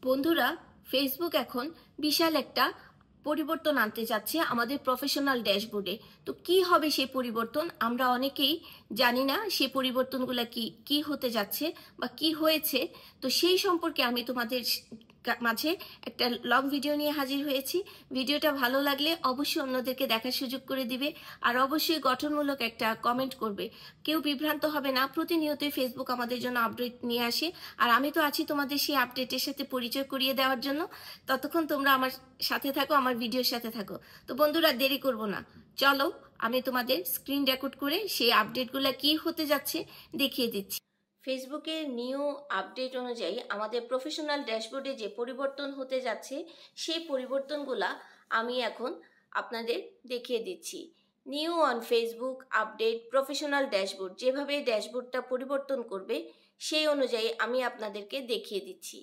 বন্ধুরা, ফেসবুক এখন বিশাল একটা পরিবর্তন আনতে যাচ্ছে আমাদের প্রফেশনাল ড্যাশবোর্ডে। তো কি হবে সেই পরিবর্তন আমরা অনেকেই জানি না। সেই পরিবর্তনগুলো কি কি হতে যাচ্ছে বা কি হয়েছে, তো সেই সম্পর্কে আমি তোমাদের মাঝে একটা লং ভিডিও নিয়ে হাজির হয়েছি। ভিডিওটা ভালো লাগলে অবশ্যই অন্যদেরকে দেখার সুযোগ করে দিবে, আর অবশ্যই গঠনমূলক একটা কমেন্ট করবে। কেউ বিভ্রান্ত হবে না। প্রতিনিয়তই ফেসবুক আমাদের জন্য আপডেট নিয়ে আসে, আর আমি তো আছি তোমাদের সেই আপডেটের সাথে পরিচয় করিয়ে দেওয়ার জন্য। ততক্ষণ তোমরা আমার সাথে থাকো, আমার ভিডিওর সাথে থাকো। তো বন্ধুরা, দেরি করব না, চলো আমি তোমাদের স্ক্রিন রেকর্ড করে সেই আপডেটগুলো কি হতে যাচ্ছে দেখিয়ে দিচ্ছি। ফেসবুকের নিউ আপডেট অনুযায়ী আমাদের প্রফেশনাল ড্যাশবোর্ডে যে পরিবর্তন হতে যাচ্ছে সেই পরিবর্তনগুলা আমি এখন আপনাদের দেখিয়ে দিচ্ছি। New on Facebook update professional dashboard, যেভাবে ড্যাশবোর্ডটা পরিবর্তন করবে সেই অনুযায়ী আমি আপনাদেরকে দেখিয়ে দিচ্ছি।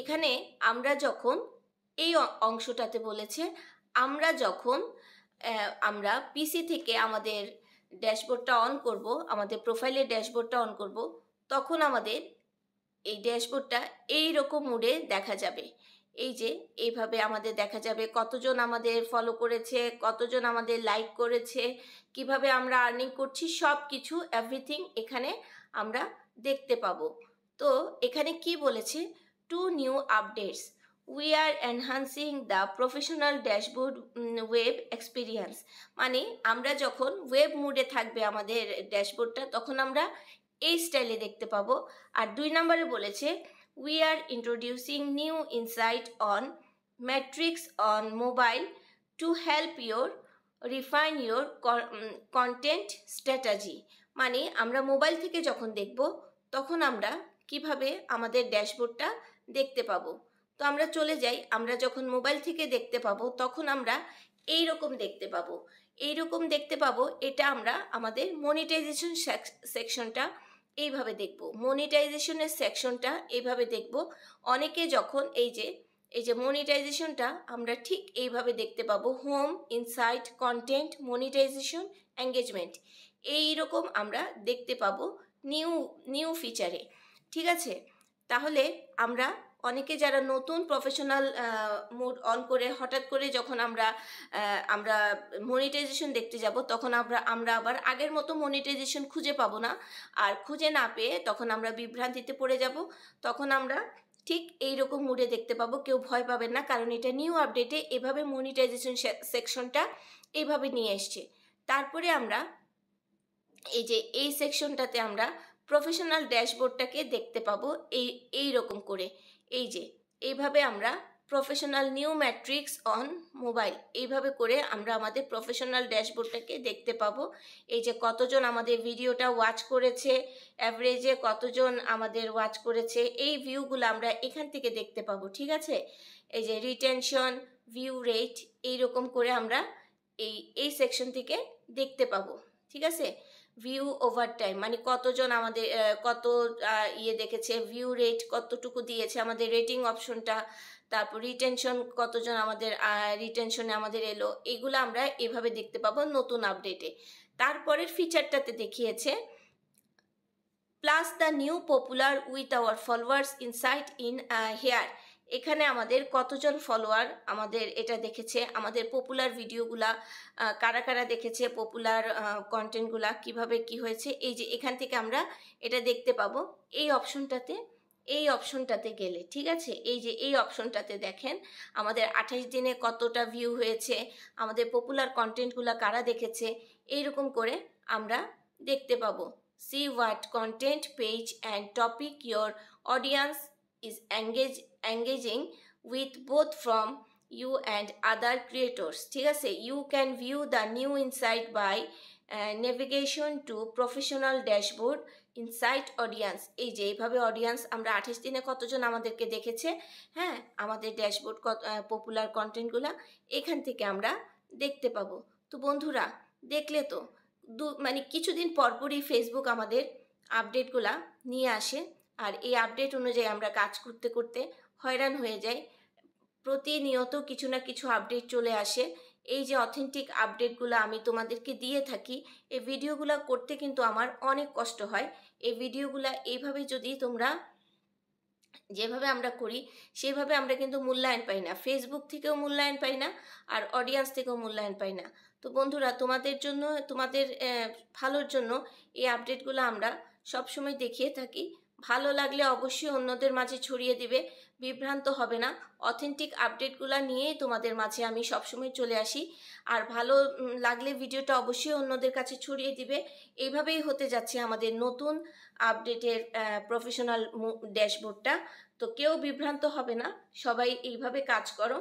এখানে আমরা যখন এই অংশটাতে বলেছে আমরা যখন আমরা পিসি থেকে আমাদের ড্যাশবোর্ডটা অন করব, আমাদের প্রোফাইলের ড্যাশবোর্ডটা অন করব, তখন আমাদের এই ড্যাশবোর্ডটা এই রকম মোডে দেখা যাবে। এই যে এইভাবে আমাদের দেখা যাবে কতজন আমাদের ফলো করেছে, কতজন আমাদের লাইক করেছে, কিভাবে আমরা আর্নিং করছি, সব কিছু এভরিথিং এখানে আমরা দেখতে পাবো। তো এখানে কি বলেছে, two new updates, we are enhancing the professional dashboard web experience. মানে আমরা যখন ওয়েব মোডে থাকবে আমাদের ড্যাশবোর্ডটা, তখন আমরা এই স্টাইলে দেখতে পাবো। আর 2 নম্বরে বলেছে we are introducing new insight on matrix on mobile to help your refine your content strategy. মানে আমরা মোবাইল থেকে যখন দেখব তখন আমরা কিভাবে আমাদের ড্যাশবোর্ডটা দেখতে পাবো। তো আমরা চলে যাই, আমরা যখন মোবাইল থেকে দেখতে পাবো তখন আমরা এই রকম দেখতে পাবো। এইরকম দেখতে পাবো, এটা আমরা আমাদের মনিটাইজেশন সেকশনটা এইভাবে দেখব। মনিটাইজেশনের সেকশনটা এইভাবে দেখব। অনেকে যখন এই যে মনিটাইজেশনটা আমরা ঠিক এইভাবে দেখতে পাবো, home, insight, content, monetization, engagement, এইরকম আমরা দেখতে পাবো নিউ ফিচারে। ঠিক আছে, তাহলে আমরা অনেকে যারা নতুন প্রফেশনাল মোড অন করে হঠাৎ করে যখন আমরা মনিটাইজেশন দেখতে যাব, তখন আমরা আবার আগের মতো মনিটাইজেশন খুঁজে পাবো না। আর খুঁজে না পেয়ে তখন আমরা বিভ্রান্তিতে পড়ে যাব। তখন আমরা ঠিক এইরকম মোডে দেখতে পাবো। কেউ ভয় পাবেন না, কারণ এটা নিউ আপডেটে এভাবে মনিটাইজেশন সেকশনটা এইভাবে নিয়ে এসছে। তারপরে আমরা এই সেকশনটাতে আমরা প্রফেশনাল ড্যাশবোর্ডটাকে দেখতে পাবো এই রকম করে। এইভাবে আমরা professional new matrix on mobile, এইভাবে করে আমরা আমাদের প্রফেশনাল ড্যাশবোর্ডটাকে দেখতে পাবো। এই যে কতজন আমাদের ভিডিওটা ওয়াচ করেছে, অ্যাভারেজে কতজন আমাদের ওয়াচ করেছে, এই ভিউগুলো আমরা এখান থেকে দেখতে পাবো। ঠিক আছে, এই যে রিটেনশন, ভিউ রেট, এইরকম করে আমরা এই সেকশন থেকে দেখতে পাবো। ঠিক আছে, ভিউ ওভার টাইম মানে কতজন আমাদের কত দেখেছে, ভিউ রেট কতটুকু দিয়েছে, আমাদের রেটিং অপশনটা, তারপর রিটেনশন কতজন আমাদের রিটেনশনে আমাদের এলো, এগুলো আমরা এভাবে দেখতে পাবো নতুন আপডেটে। তারপরের ফিচারটাতে দেখিয়েছে plus the new popular with our followers insight in here. এখানে আমাদের কতজন ফলোয়ার আমাদের এটা দেখেছে, আমাদের পপুলার ভিডিওগুলা কারা কারা দেখেছে, পপুলার কন্টেন্টগুলা কিভাবে কি হয়েছে, এই যে এখান থেকে আমরা এটা দেখতে পাবো এই অপশনটাতে গেলে। ঠিক আছে, এই অপশনটাতে দেখেন আমাদের 28 দিনে কতটা ভিউ হয়েছে, আমাদের পপুলার কন্টেন্টগুলা কারা দেখেছে, এইরকম করে আমরা দেখতে পাবো। See what content, page and topic your audience is engaging with both from you and other creators. ঠিক আছে, you can view the new insight by navigation to professional dashboard insight audience. এইভাবে অডিয়েন্স আমরা 28 দিনে কতজন আমাদেরকে দেখেছে, হ্যাঁ, আমাদের ড্যাশবোর্ড পপুলার কন্টেন্টগুলো এখান থেকে আমরা দেখতে পাবো। তো বন্ধুরা, দেখলে তো মানে কিছুদিন পরপরই ফেসবুক আমাদের আপডেটগুলা নিয়ে আসে, আর এই আপডেট অনুযায়ী আমরা কাজ করতে করতে হয়রান হয়ে যাই। প্রতিনিয়ত কিছু না কিছু আপডেট চলে আসে। এই যে অথেন্টিক আপডেটগুলো আমি তোমাদেরকে দিয়ে থাকি, এই ভিডিওগুলো করতে কিন্তু আমার অনেক কষ্ট হয়। এই ভিডিওগুলো এইভাবে যদি তোমরা যেভাবে আমরা করি সেভাবে আমরা কিন্তু মূল্যায়ন পাই না, ফেসবুক থেকেও মূল্যায়ন পাই না, আর অডিয়েন্স থেকেও মূল্যায়ন পাই না। তো বন্ধুরা, তোমাদের জন্য, তোমাদের ভালোর জন্য এই আপডেটগুলো আমরা সবসময় দেখিয়ে থাকি। ভালো লাগলে অবশ্যই অন্যদের মাঝে ছড়িয়ে দিবে, বিভ্রান্ত হবে না। অথেন্টিক আপডেটগুলো নিয়েই তোমাদের মাঝে আমি সবসময় চলে আসি। আর ভালো লাগলে ভিডিওটা অবশ্যই অন্যদের কাছে ছড়িয়ে দিবে। এইভাবেই হতে যাচ্ছে আমাদের নতুন আপডেটের প্রফেশনাল ড্যাশবোর্ডটা। তো কেউ বিভ্রান্ত হবে না, সবাই এইভাবে কাজ করো।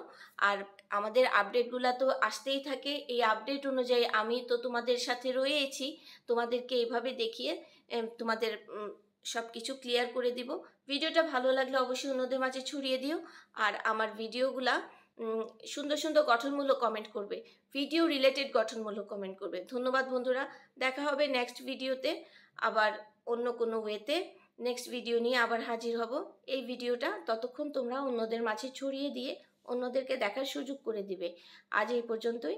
আর আমাদের আপডেটগুলো তো আসতেই থাকে, এই আপডেট অনুযায়ী আমি তো তোমাদের সাথে রয়েছি, তোমাদেরকে এইভাবে দেখিয়ে তোমাদের সব কিছু ক্লিয়ার করে দিব। ভিডিওটা ভালো লাগলে অবশ্যই অন্যদের মাঝে ছড়িয়ে দিও। আর আমার ভিডিওগুলা সুন্দর সুন্দর গঠনমূলক কমেন্ট করবে, ভিডিও রিলেটেড গঠনমূলক কমেন্ট করবে। ধন্যবাদ বন্ধুরা, দেখা হবে নেক্সট ভিডিওতে, আবার অন্য কোনো ওয়েতে নেক্সট ভিডিও নিয়ে আবার হাজির হব। এই ভিডিওটা ততক্ষণ তোমরা অন্যদের মাঝে ছড়িয়ে দিয়ে অন্যদেরকে দেখার সুযোগ করে দিবে। আজ এই পর্যন্তই,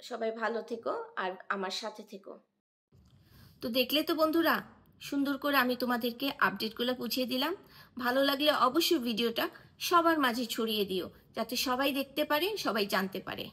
সবাই ভালো থেকো আর আমার সাথে থেকো। তো দেখলে তো বন্ধুরা, সুন্দর করে আমি তোমাদেরকে আপডেটগুলো বুঝিয়ে দিলাম। ভালো লাগলে অবশ্যই ভিডিওটা সবার মাঝে ছড়িয়ে দিও, যাতে সবাই দেখতে পারে, সবাই জানতে পারে।